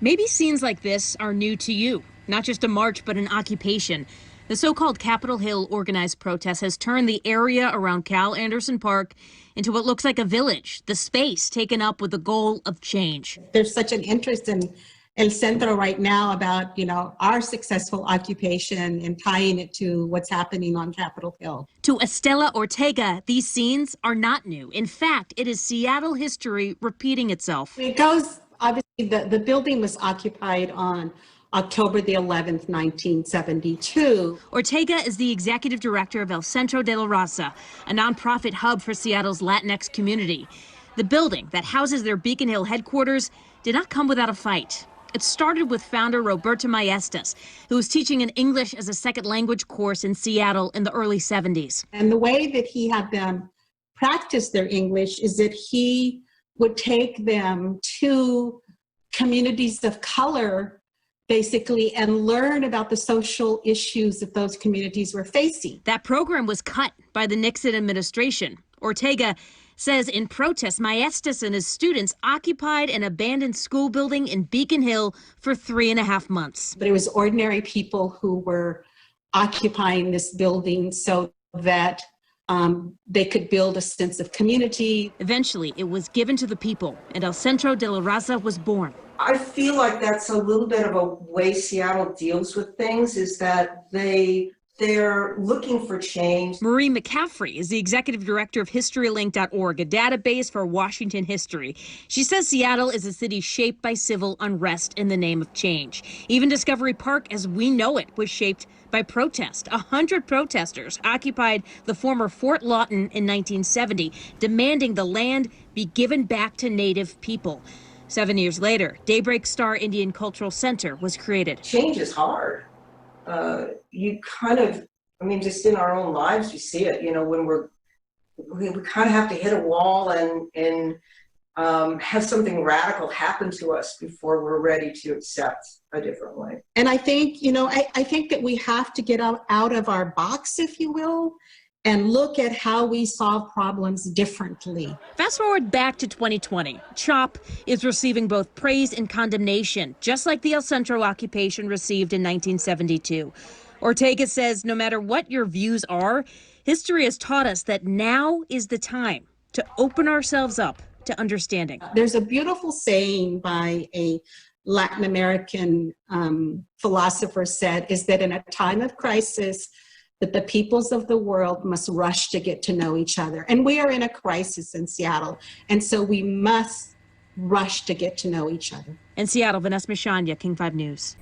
Maybe scenes like this are new to you, not just a march, but an occupation. The so-called Capitol Hill organized protest has turned the area around Cal Anderson Park into what looks like a village, the space taken up with the goal of change. There's such an interest in El Centro right now about, our successful occupation and tying it to what's happening on Capitol Hill. To Estela Ortega, these scenes are not new. In fact, it is Seattle history repeating itself. It goes, obviously, the building was occupied on October the 11th, 1972. Ortega is the executive director of El Centro de la Raza, a nonprofit hub for Seattle's Latinx community. The building that houses their Beacon Hill headquarters did not come without a fight. It started with founder Roberta Maestas, who was teaching an English as a second language course in Seattle in the early 70s. And the way that he had them practice their English is that he would take them to communities of color, basically, and learn about the social issues that those communities were facing. That program was cut by the Nixon administration. Ortega says in protest, Maestas and his students occupied an abandoned school building in Beacon Hill for 3.5 months. But it was ordinary people who were occupying this building so that they could build a sense of community. Eventually, it was given to the people, and El Centro de la Raza was born. I feel like that's a little bit of a way Seattle deals with things, is that they're looking for change. Marie McCaffrey is the executive director of HistoryLink.org, a database for Washington history. She says Seattle is a city shaped by civil unrest in the name of change. Even Discovery Park, as we know it, was shaped by protest. 100 protesters occupied the former Fort Lawton in 1970, demanding the land be given back to Native people. 7 years later, Daybreak Star Indian Cultural Center was created. Change is hard. You kind of, just in our own lives, you see it, when we kind of have to hit a wall and have something radical happen to us before we're ready to accept a different way. And I think, I think that we have to get out of our box, if you will, and look at how we solve problems differently. Fast forward back to 2020. CHOP is receiving both praise and condemnation, just like the El Centro occupation received in 1972. Ortega says no matter what your views are, history has taught us that now is the time to open ourselves up to understanding. There's a beautiful saying by a Latin American philosopher said, is that in a time of crisis, that the peoples of the world must rush to get to know each other. And we are in a crisis in Seattle. And so we must rush to get to know each other. In Seattle, Vanessa Mishanya, King 5 News.